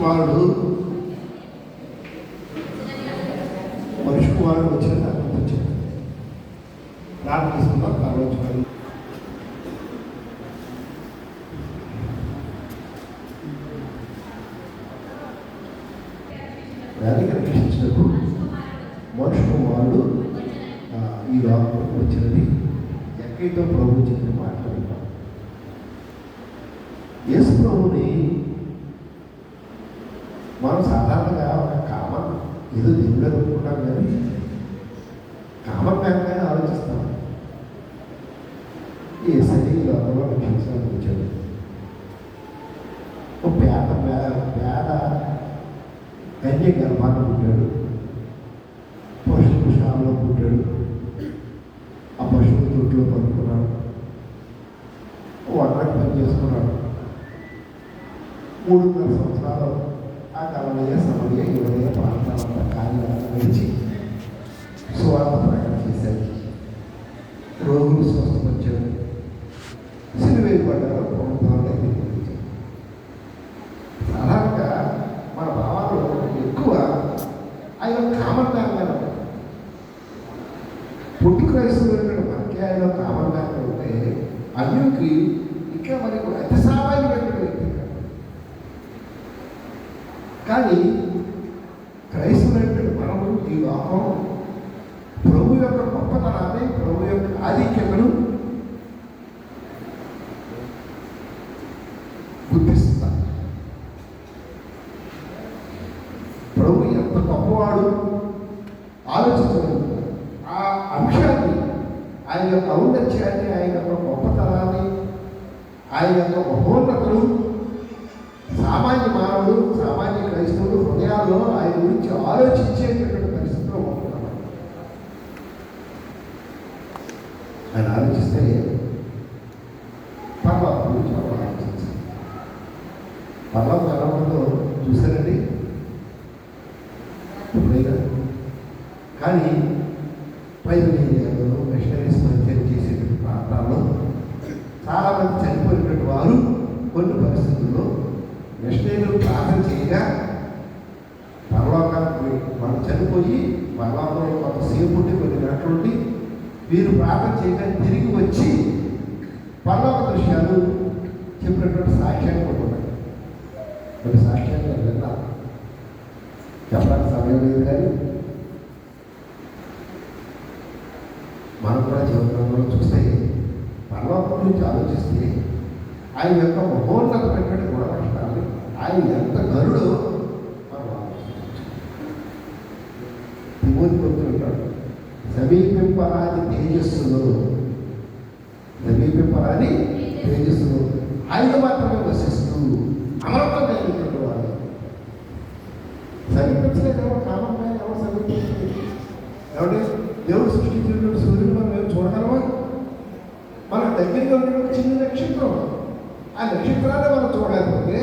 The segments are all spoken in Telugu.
కుమారుడు వచ్చిన దాని వచ్చాడు. ప్రార్థిస్తున్నాం ఆలోచన వ్యాధి కనిపించినప్పుడు మనుషు కుమారుడు ఈ లోకంలోకి వచ్చినది ఎక్కడితో ప్రభు చెప్పిన మాట్లాడుతాం. యేసు ప్రభుని మనం సాధారణంగా ఒక కామన్ ఏదో దేవుడు అనుకుంటాం, కానీ కామన్ మ్యాన్గానే ఆలోచిస్తాం. యేసయ్య ఈ లోకంలో రక్షించడానికి వచ్చాడు. ఒక పేద కన్య గర్భాన పుట్టాడు, పశుశాలలో పుట్టాడు, ఆ పశువుల తొట్టులో పడుకున్నాడు, వంటకి పని చేసుకున్నాడు. 3.5 సంవత్సరాలు ఆ కలవయ్య సమయ యువదయ ప్రాంతాలంతా కార్యాలను నడిచి సువార్త ప్రకటన చేశాడు. రోగులు స్వస్థపరిచాడు, సిలువేయబడ్డారు, ప్రభుత్వాన్ని నిర్వహించారు. సాధారణంగా మన భావాలు ఎక్కువ ఆయన కామన్ మ్యాన్గా ఉంటాయి. పుట్టు క్రైస్తవులు మనకి ఆయన కామన్ మ్యాన్గా ఉంటే అన్యుకి ఇంకా మనకు అతి సామాన్యమైనటువంటి వ్యక్తి. కానీ క్రైస్తవులైనటువంటి మనము ఈ లోకం ప్రభు యొక్క గొప్పతనాన్ని, ప్రభు యొక్క ఆధిక్యతను గుర్తిస్తాం. ప్రభు ఎంత గొప్పవాడు ఆలోచించలేదు. ఆ అంశాన్ని, ఆయన యొక్క ఔన్నత్యాన్ని, ఆయన యొక్క గొప్పతనాన్ని, ఆయన యొక్క మహోన్నతను సామాన్య మానవుడు, సామాన్య క్రైస్తవుడు హృదయాల్లో ఆయన గురించి ఆలోచించేటటువంటి పరిస్థితిలో ఉంటున్నాడు. ఆయన ఆలోచిస్తే పర్వతం గురించి మనం ఆలోచించాలి. పర్వతం ఎలా ఉందో చూసారండి ఎప్పుడైనా. కానీ ట్రైబల్ ఏరియాలో మిషనరీస్ పరిచయం చేసేటువంటి ప్రాంతాల్లో చాలామంది చనిపోయినటువంటి వారు కొన్ని పరిస్థితుల్లో మిషనరీలు ప్రార్థన చేయగా పరలోకానికి వాళ్ళు చనిపోయి పరలోకంలో కొంతసేపు ఉండి కొన్ని గంటలు ఉండి వీరు ప్రార్థన చేయగా తిరిగి వచ్చి పరలోక దృశ్యాలు చెప్పినటువంటి సాక్ష్యాన్ని కొట్టున్నాయి. కొన్ని సాక్ష్యాన్ని విన్నా చెప్పడానికి సమయం లేదు, కానీ మనం కూడా జీవితంలో చూస్తే పరలోకం గురించి ఆలోచిస్తే ఆయన యొక్క మహోన్నతమైనటువంటి గుణలక్షణాలు, ఆయన ఎంత గరుడో మనం ఆలోచించవచ్చు. తిమోతి పొందుతుంటాడు, సమీపింపరాని తేజస్సులో, సమీపింపరాని తేజస్సులో ఆయన మాత్రమే వసిస్తూ అమరత్వం కలిగినటువంటి వాడు. సమీపించలేదు ఎవరు, కామన్ ఎవరు సమీపించలేదు. ఎవరి దేవుడు సృష్టించినటువంటి సూర్యుడు మనం మేము చూడగలమా? మనకు దగ్గరగా ఉన్నటువంటి చిన్న నక్షత్రం, ఆ నక్షత్రాన్ని మనం చూడలేకపోతే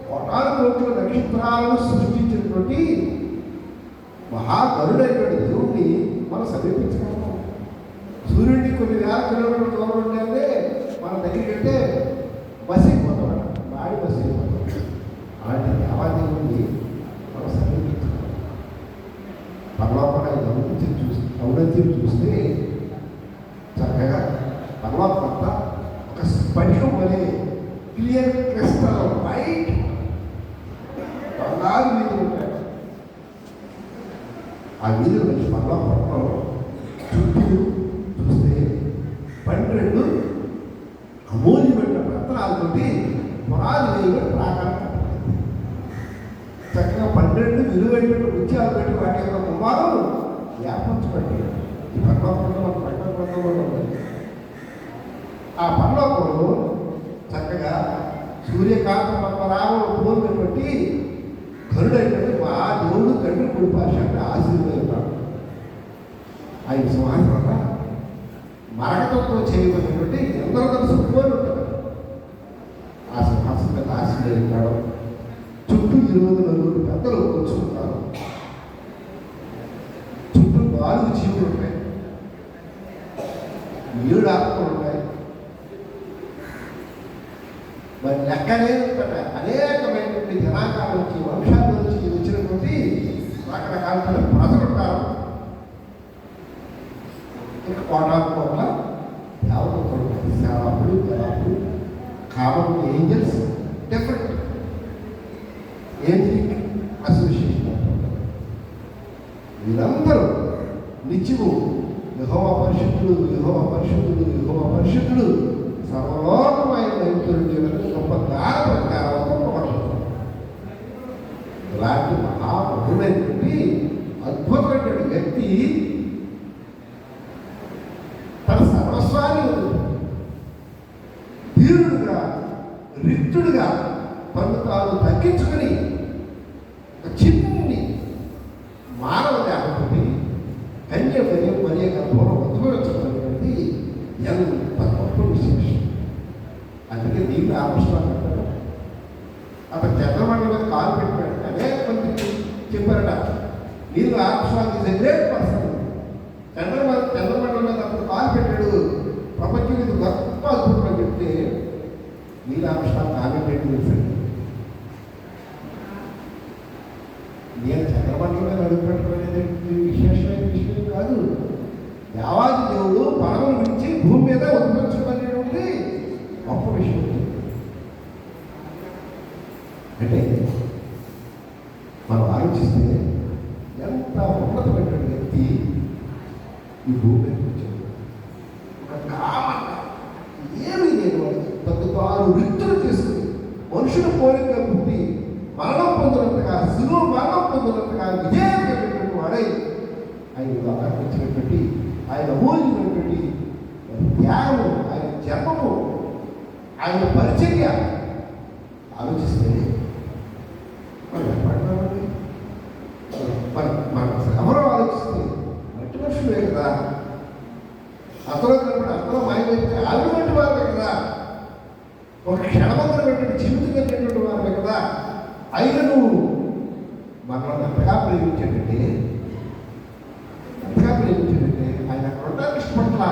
కోటాను కోట్ల నక్షత్రాలను సృష్టించినటువంటి మహాగరుడైనటువంటి దేవుడిని మనం సమీపించగలము. సూర్యుడిని కొన్ని వేల కిలోమీటర్ల దూరం ఉంటే మన దగ్గరికి వెళ్తే బస్ అయిపోతాం, బాడీ బస్ అయిపోతాం. అలాంటి దేవాదేవుడిని మనం సమీపించగలం. పరలోపల ఔన్నత్యం చూస్తే చక్కగా పరలోకంతా ఒక స్పటికం వలె క్లియర్ క్రిస్టల్ వైట్ బంగారు వీధులు ఉంటాయి. ఆ వీధుల నుంచి పరలోకంలో చుట్టూ చూస్తే 12 అమూల్యమైన రత్నాలతోటి పునాది వేయబడి ప్రాకారం కట్టబడింది. చక్కగా 12 విలువైన ముత్యాలు పెట్టి వాటి యొక్క కుమారులు వ్యాపించబడి ఈ పరలోకంలో మన ప్రకటనలో ఉంది. ఆ పరలోకంలో చక్కగా సూర్యకాంత పద్మరామం పూర్ణ బట్టి గరుడైనటువంటి మా దేవుడు తండ్రి కుడి పార్శ్వాన్ని ఆశీర్వదిస్తాడు. ఆయన సింహాసనం మరకతంతో చేయబడినటువంటి ఎందరో సుఖపోయి ఉంటాడు. ఆ సింహాసనం మీద ఆశీర్వదిస్తాడు. చుట్టూ 20 పెద్దలు కూర్చుంటారు. చుట్టూ 4 జీవులు ఉంటాయి, 7 ఆత్మలు ఉంటాయి. మరి లెక్కనే అనేకమైనటువంటి అనేకమైనటువంటి జనాంగాల నుంచి వంశాల నుంచి వచ్చినటువంటి రకరకాల ప్రజలు ఉంటారు. ఇంకా కోటాను కోట్ల దేవతలు ఉంటారు. సేవకులు, దేవతలు, common angels, different angelic association. వీళ్ళందరూ నిత్యము యెహోవా పరిశుద్ధుడు, యెహోవా పరిశుద్ధుడు, యెహోవా పరిశుద్ధుడు, సర్వలోకమైన నైపుణ్యులను గొప్ప దాన ప్రకారం గొప్పపడుతున్నారు. ఇలాంటి మహామహుడైనటువంటి అద్భుతమైనటువంటి వ్యక్తి తన సర్వస్వాన్ని ధీరుడుగా, రిక్తుడుగా తను తాను తగ్గించుకొని ఒక చిన్ని మానవ దేహంతో కన్య మరియ గర్భంలో ఉద్భవించబడినటువంటి ఎంత గొప్ప విశేషం. అందుకే నీళ్ళు ఆవిష్కారం అంటారు. అతను చంద్రమండలం మీద కాలు పెట్టాడు. అనేక మందికి చెప్పారట, నీళ్ళు ఆవిష్కారం ఈజ్ ఎ గ్రేట్ పర్సన్. చంద్రమండలం మీద అతను కాలు పెట్టాడు, ప్రపంచం ఇది గొప్ప అద్భుతం అని చెప్తే నీళ్ళు ఆవిష్కారం కామెంట్ చేశాడు. నేను చంద్రమండలం మీద అడుగుపెట్టడం విశేషమైన విషయం కాదు. దేవాది దేవుడు పరమను గురించి భూమి మీద ఉద్భవించబడినటువంటి గొప్ప విషయం. అంటే మనం ఆలోచిస్తే ఎంత ఉన్నతమైనటువంటి వ్యక్తి ఈ భూమి మీద వచ్చాడు. ఒక కామన్గా ఏమీ లేని వాడికి తను రిక్తులు చేసుకుని మనుషుల పోలిక పుట్టి మరణం పొందినంతగా, శిలువ మరణం పొందినంతగా విజయం కలిగినటువంటి వాడై ఆయన ఆకర్షించినటువంటి ఆయన అమూల్యమైనటువంటి త్యాగము, ఆయన జన్మము, ఆయన పరిచర్య ఆలోచిస్తే మనం ఎప్పటికీ మన ఎవరో ఆలోచిస్తే మట్టి మనుషులే కదా. అతలో కనపడి అతలో మాయమైతే ఆవిడటువంటి వారే కదా. ఒక క్షణమందరమైనటువంటి జీవితం కలిగినటువంటి వారే కదా. ఆయనను మనల్ని ఎంతగా ప్రేమించాడంటే ఆయన అక్కడ ఉండడానికి ఇష్టపడలా,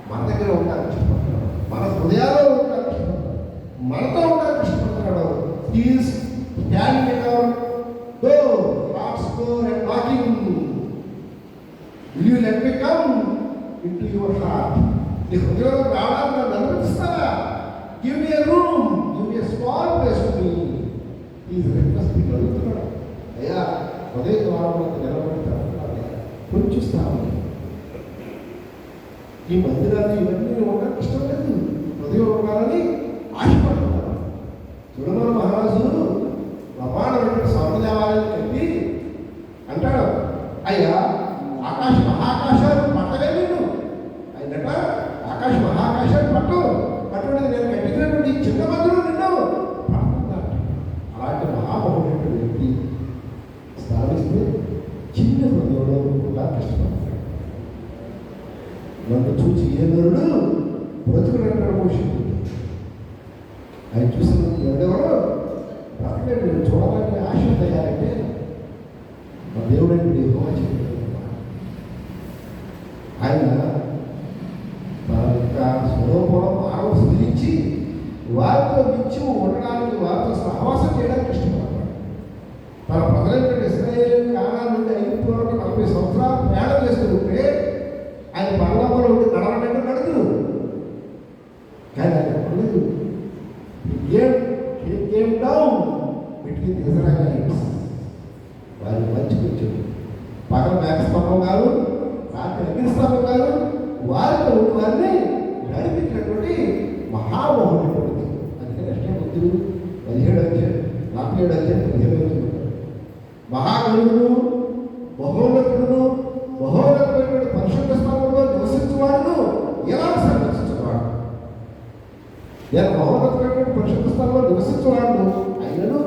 మన దగ్గర ఉండడానికి ఇష్టపడుతున్నాడు, మన హృదయాల్లో ఉండడానికి ఇష్టపడతాడు, మనతో ఉండడానికి ఇష్టపడుతున్నాడు. He's standing at our door, knocks door and knocking. Will you let me come into your heart? నీ హృదయంలో రావడానికి నన్ను అనుమతిస్తారా? Give me a room, give me a small place to me. ఈ రిక్వెస్ట్ అడుగుతున్నాడు. అయ్యా హృదయ ద్వారంలో నిలబడతాడు, కొంచెం స్థానం. ఈ మందిరాన్ని ఇవన్నీ ఉండడానికి ఇష్టం లేదు, హృదయం ఉండాలని ఆశపడుతున్నారు. తులమల మహారాజు ప్రమాణమైన స్వర్ణదేవాలయం కట్టి అంటాడు, అయ్యా ఆకాశ మహాకాశాలు పట్టలే నేను. ఆయనట ఆకాశ మహాకాశాలు పట్టుకునేది నేను కట్టినటువంటి చిన్న మందిరం నిన్ను పడుతుందా. అలాంటి మహామహుడైన వ్యక్తి స్థానిస్తే చిన్న హృదయంలో కూడా కష్టపడతాడు. నన్ను చూసి ఏ నరుడు బ్రతుకులంటాడు మోషింది. ఆయన చూసిన ఎవరెవరో బ్రతకలేదు. నేను చూడాలని ఆశ తయారంటే మా దేవుడండి ఆయన తన యొక్క స్వరూపంలో మానవ స్థిరించి వారితో నిత్యం ఉండడానికి, వారితో సహవాసం చేయడానికి ఇష్టపడతాడు. తన ప్రజలైన ఇశ్రాయేలు కానాల నుండి 540 సంవత్సరాలు ప్రయాణం చేస్తుంటే ఆయన పరలోకంలో ఉండి నడవడానికి నడుతురు. కానీ ఆయన పడలేదు. Came down between Israelites. వారి మధ్యకి వచ్చాడు. పగల మేఘస్తంభం కాదు, రాత్రి అగ్నిస్తంభం కాదు, వారితో ఉండి వారిని నడిపించినటువంటి మహామహుడైనటువంటి. అందుకని అష్టమూర్తులు 17 మహాగణుడు, మహోన్నతుడు, మహోన్నతమైనటువంటి పరిశుద్ధ స్థానంలో నివసించేవాడును ఎలా సంరక్షించేవాడు. నేను మహోన్నతమైనటువంటి పరిశుద్ధ స్థానంలో నివసించేవాడు ఆయనను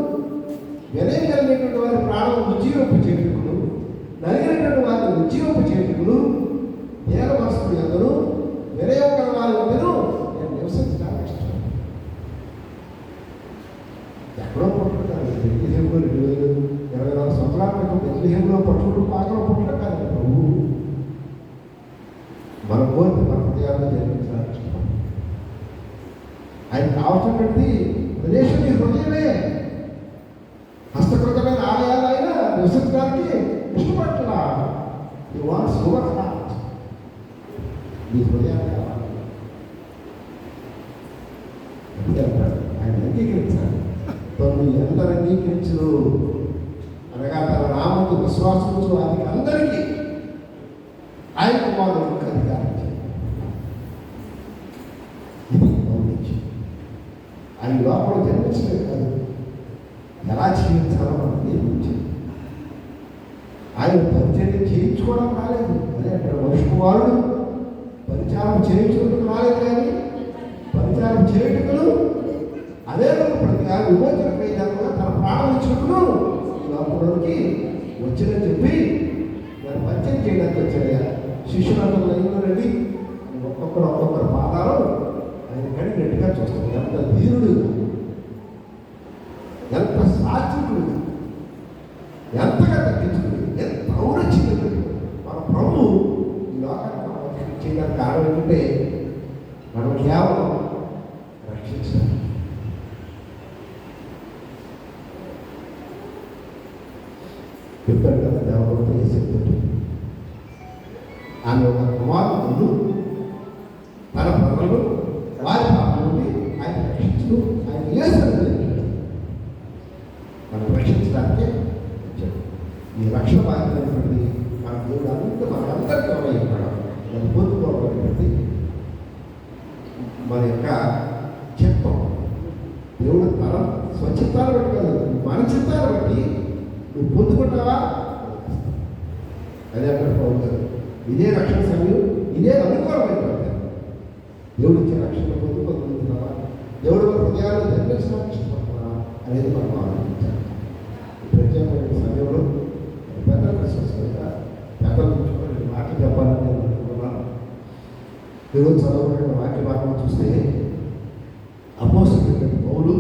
వినయం కలిగినటువంటి వారి ప్రాణం ఉజ్జీవింపు చేటుకులు, నలిగినటువంటి వారిని ఉజ్జీవింపు చేటుకులు, నేల మనసులు ఎందరూ వినయం గల వారి వద్దను నేను నివసించడానికి ఇష్టం. ఎక్కడో పట్టుకుంటాను. బెత్లెహేములో 2024 సంవత్సరాల క్రితం బెత్లెహేములో పట్టుకుంటూ పాకలో పుట్టడం కాదు ప్రభు. మన కోరిక మన హృదయాల్లో జరిగించడానికి ఇష్టం. ఆయన కావాల్సినటువంటి ప్రదేశం ఈ హృదయమే. హస్తకృతమైన ఆలయాలు అయినా నివసించడానికి ఇష్టపడుతున్నాడు. యు వాంట్స్ యువర్ హార్ట్, నీ హృదయాన్ని కావాలి. అంటాడు ఆయన అంగీకరించాలి. తను ఎందరు అంగీకరించరు అనగా తన నామందు విశ్వాసం వారికి అందరికీ ఆయన కుమారులకు అధికారం ఇది గౌరవించి ఆయన లోపల జన్మించలేదు కాదు, ఎలా జీవించాలో మనం నేర్పించాలి. ఆయన పరిచయం చేయించుకోవడం రాలేదు. అదే అక్కడ మనిషి కుమారుడు పరిచారం చేయించుకోవడం రాలేదు, కానీ పరిచారం చేయుటకును అదే ప్రతిగా విమోచన క్రియలుగా తన ప్రాణం ఇచ్చినప్పుడు లోపలికి వచ్చిందని చెప్పి దాన్ని పరిచయం చేయడానికి వచ్చాడు. శిష్యులందరూ లైన్లో రండి, ఒక్కొక్కరు పాదాలు ఆయన కడి గట్టిగా చూస్తాడు. ఎంత ధీరుడు, ఎంత సాత్వికుడు, ఎంతగా తగ్గించుకుడు, ఎంత ఔరచింది. మన ప్రభు ఈ లోకాన్ని మనం చేయడానికి కారణం ఏంటంటే మనం కేవలం రక్షించాలి. చెప్పాడు కదా దేవతలతో ఏ చెప్తాడు. ఆమె ఒక కుమారుడు తన ప్రజలు వారి పాపం నుండి ఆయన రక్షించు, ఆయన ఏసాడు మనం రక్షించడానికే వచ్చాడు. ఈ రక్షణ బాధ్యతటువంటి మన దేవుడు అంతా మనందరికీ అవ్వడం మనం పొందుకోవాలనేది మన యొక్క చిత్తం. దేవుడు తన స్వచ్ఛతాన్ని బట్టి కాదు, మన చిత్తాన్ని బట్టి నువ్వు పొందుకుంటావా. అదే అక్కడ పౌరులు ఇదే రక్షణ సమయం, ఇదే అనుకూలమైన దేవుడు ఇచ్చే రక్షణ పొందుకుంటున్నావా, దేవుడు మన హృదయాలు జన్మించడానికి ఇష్టపడుతున్నావా అనేది మనం ఆలోచించాలి. ప్రత్యేకమైన సమయంలో పెద్దల క్రిస్మస్ కనుక పెద్దలు మాటలు చెప్పాలని నేను అనుకుంటున్నాను. ఈరోజు చదవబడిన వాక్య భాగం చూస్తే అపోస్తలుడైన పౌలు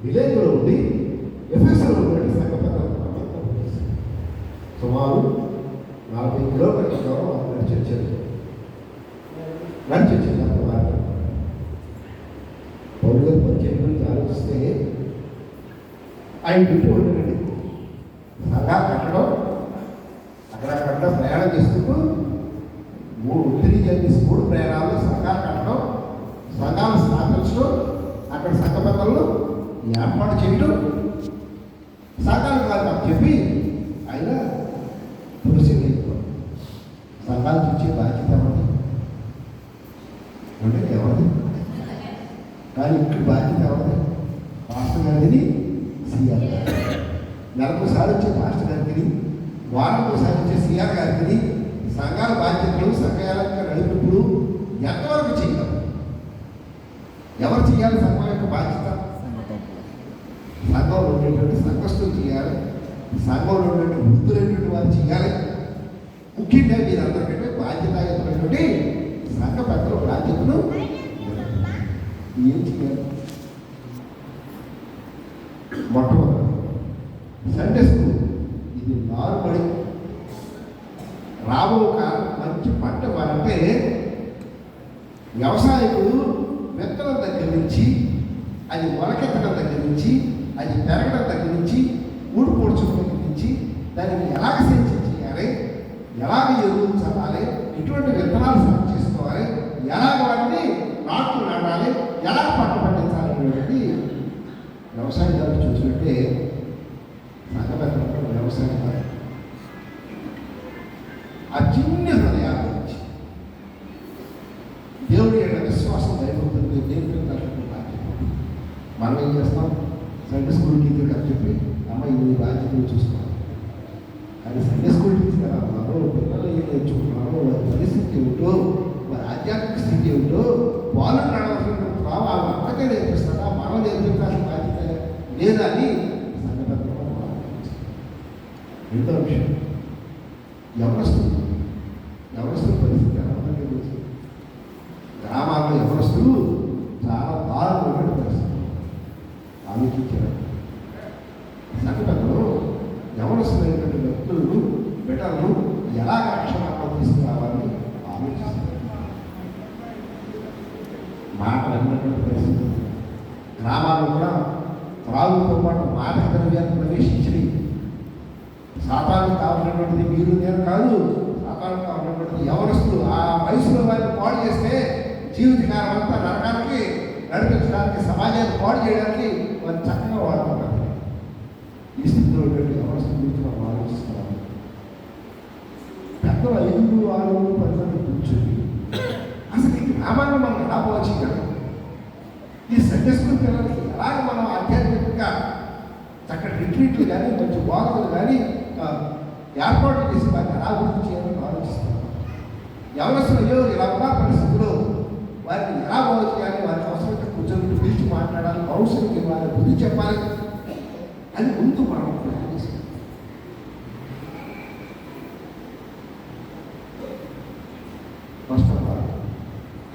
విలేజ్లో ఉండి ఎఫెసులో ఉండి సంఘ పెద్దలకు సుమారు 40 కిలోమీటర్ల దూరం నడిచొచ్చారు. వారి పౌరు గారి పరిచయం గురించి ఆలోచిస్తే ఆయన చుట్టూ ఉండండి సంఘాలు కట్టడం, అక్కడక్కడ ప్రయాణం చేసుకుంటూ 3 ప్రయాణాలు సంఘాలు కట్టడం, సంఘాలు స్థాపించడం, అక్కడ సంఘ పెద్దలను ఏర్పాటు చేయడం, సంఘాలు కాదు చెప్పి ఆయన పురుషులు సంఘాలు చూసే బాధ్యత ఎవరిది అంటే ఎవరిది, కానీ ఇక్కడ బాధ్యత ఎవరిది? పాస్టర్ గారిని, సీఆర్ గారి. నెలకోసారి వచ్చే పాస్టర్ గారికి, వారంకోసారి వచ్చే సీఆర్ గారికి సంఘాల బాధ్యతలు సంఘాలంగా నడిపినప్పుడు ఎంతవరకు చేయాలి? ఎవరు చేయాలి? సంఘం యొక్క బాధ్యత సంఘంలో ఉండేటువంటి సంఘస్థులు చేయాలి, సంఘంలో ఉండేటువంటి వృద్ధులైనటువంటి వారు చేయాలి. ముఖ్యంగా మీరందరికంటే బాధ్యతాయుతమైనటువంటి సంఘ పెద్దల బాధ్యతను ఏం చేయాలి? మొట్టమొదటి సండే స్కూల్ ఇది నార్మల్ రాబో కాలం మంచి పంట వారంటే వ్యవసాయకుడు విత్తనం దగ్గర నుంచి అది మొలకెత్తడం దగ్గర నుంచి అది పెరగడం దగ్గర నుంచి ఊడు పొడుచడం దగ్గర నుంచి దానికి ఎలాగ సెంచరీ చేయాలి, ఎలాగ ఎరువులు చల్లాలి, ఎటువంటి విత్తనాలు సెలెక్ట్ చేసుకోవాలి, ఎలాగ వాటిని నాట్లు నాటాలి, ఎలా పంట పండించాలి అనేటువంటి వ్యవసాయదారులు చూసినట్టే సంఘపెద్ద వ్యవసాయం ఆ చిన్న హృదయాల నుంచి దేవుడి యొక్క విశ్వాసం దైవతుంది మనం ఏం చేస్తాం? సండే స్కూల్ టీచర్ గారు చెప్పి అమ్మ ఇది బాధ్యతలు చూసుకోవాలి. కానీ సండే స్కూల్ టీచర్ గారు అన్నారు పిల్లలు ఏం నేర్చుకుంటున్నారు, వారి పరిస్థితి ఏమిటో, వారి ఆధ్యాత్మిక స్థితి ఏమిటో, వాళ్ళు నడవలసిన వాళ్ళ అక్కడే నేర్పిస్తారా, మనం నేర్పించాల్సిన బాధ్యత లేదా అని సంఘటన. రెండో విషయం ఎవరస్తులు పరిస్థితి ఎలా తెలుసు. గ్రామాల్లో ఎవరస్తులు చాలా దారుణమైన పరిస్థితి ఆలోచించారు. సంఘటనలో ఎవరస్తులైనటువంటి వ్యక్తులను బిడ్డలను ఎలా రక్షణలో తీసుకురావాలని ఆలోచిస్తారు. మాటలు అన్నటువంటి పరిస్థితి గ్రామాల్లో కూడా త్రాగుతో పాటు మాదక ద్రవ్యాలు ప్రవేశించి సాతాను కావాలన్నటువంటిది మీరు నేను కాదు, సాతాను కావాలన్నటువంటిది ఎవరస్తులు ఆ వయసులో వారిని పాడు చేస్తే జీవితకాలం అంతా నరకానికి నడిపించడానికి, సమాజాన్ని పాడు చేయడానికి వారు చక్కగా వాడుకుంటారు. ఈ స్థితిలో ఎవరస్తుల గురించి మనం ఆలోచిస్తున్నాం. పెద్దలు 5, 6, 10 మంది కూర్చొని అసలు ఈ గ్రామాన్ని మనం ఎలా పోవచ్చిందని, ఈ సండే స్కూల్ పిల్లలకి ఎలాగ మనం ఆధ్యాత్మికంగా చక్కటి రిట్రీట్లు కానీ మంచి బోధనలు కానీ ఏర్పాట్లు చేసి వారిని ఎలా అభివృద్ధి చేయాలని ఆలోచిస్తున్నాం. ఎవరసలు ఇలా ఉన్న పరిస్థితుల్లో వారిని ఎలా బాగు చేయాలి, వారికి అవసరమైతే కూర్చొని పిలిచి మాట్లాడాలి, భవిష్యత్తుకి వారి బుద్ధి చెప్పాలి అని ముందు మనం ప్లాన్ చేస్తాం.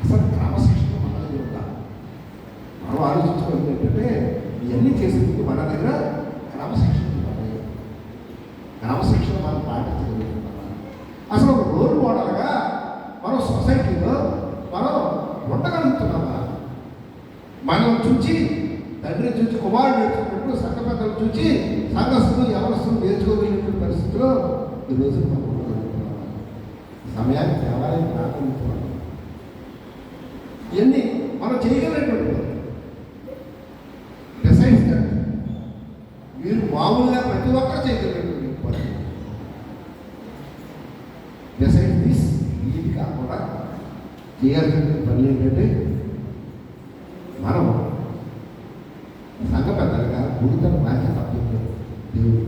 అసలు క్రమశిక్షణ మన దగ్గర ఉందా? మనం ఆలోచించుకోవాలి ఏంటంటే ఇవన్నీ చేసేందుకు మన దగ్గర క్రమశిక్షణ ఉండాలి. క్రమశిక్షణ మనం పాటించగలుగుతున్నాం. అసలు ఒక రోల్ మోడల్గా మనం సొసైటీలో మనం ఉండగలుగుతున్నామా? మనం చూచి తండ్రిని చూసి కుమారుడు నేర్చుకున్నట్టు సంఘ పెద్దలు చూచి సంఘస్థులు ఎవరస్తులు నేర్చుకోగలిగినటువంటి పరిస్థితిలో ఈరోజు మనం ఉండగలుగుతున్నామా? సమయానికి దేవాలయం రాగలుగుతున్నాం. ఇవన్నీ మనం చేయగలిగినటువంటి డిసైడ్స్ దట్ మీరు మామూలుగా ప్రతి ఒక్కరు చేయగలిగినటువంటి పని. డిసైడ్ దిస్ ఇది కాకుండా చేయాల్సిన పని ఏంటంటే మనం సంఘ పెద్దలుగా గుడితన బాధ్యత అప్పచెప్పారు. దేవుడు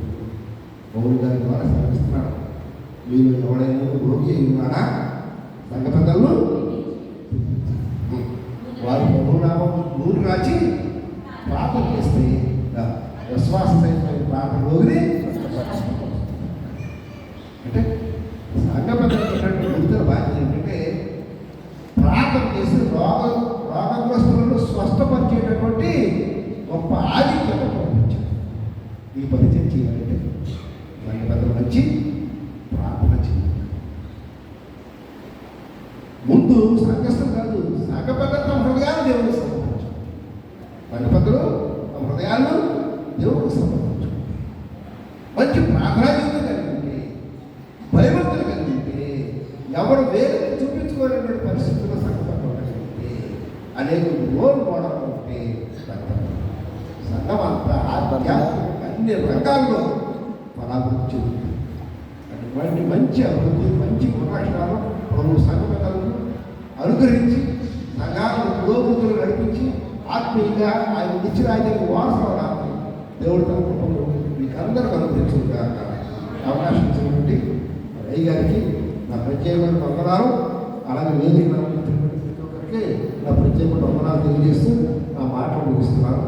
పౌరు గారి ద్వారా శ్రమిస్తున్నాడు. మీరు ఎవడైనా రోగి అయి ఉన్నాడా? సంఘ పెద్దలు వారు ప్రభునామం నూరు రాచి ప్రార్థన చేస్తే విశ్వాస సహితమైన ప్రార్థనలోని అంటే సంఘ పెద్దలు గుడితన బాధ్యత ఏంటంటే ప్రార్థన చేసి రోగగ్రస్తులను స్వస్థపరిచేటటువంటి గొప్ప ఆధిక్యత పంపించారు. ఈ పరిచయం చేయాలంటే సంఘ పెద్దలు మంచి ప్రార్థన చేయాలి. ముందు సంఘస్థం కాదు, సంఘ పెద్దలు తమ హృదయాలు దేవుడికి సమర్పించారు. సంఘ పెద్దలు తమ హృదయాలను దేవుడికి సమర్పించారు. మంచి ప్రార్థనా జీవితం కలిగి ఉంటే, భయభక్తులు కలిగి ఉంటే, ఎవరు వేరే చూపించుకోలేనటువంటి పరిస్థితుల్లో సంఘ పెద్దలు కలిగితే, అనేక రోల్ మోడల్ ఉంటే సంఘం అంతా ఆధ్యాత్మిక అన్ని రంగాల్లో ఫలాభివృద్ధి చెందుతుంది. అటువంటి మంచి అభివృద్ధి, మంచి గుణలక్షణాలు ప్రభు సంఘ పెద్దలను అనుగ్రహించి సంఘాలను పురోగతులు నడిపించి ఆత్మీయంగా ఆయన ఇచ్చిన ఆయనకు వారసులు అవడానికి దేవుడు తన కుటుంబంలో మీకు అందరూ అనుగ్రహించుగా అవకాశం ఇచ్చినటువంటి అయ్య గారికి నా ప్రత్యేకమైన వందనాలు. అలాగే వేదిక ప్రతి ఒక్కరికి నా ప్రత్యేకమైన వందనాలు తెలియజేస్తూ నా మాటలు ముగిస్తున్నాను.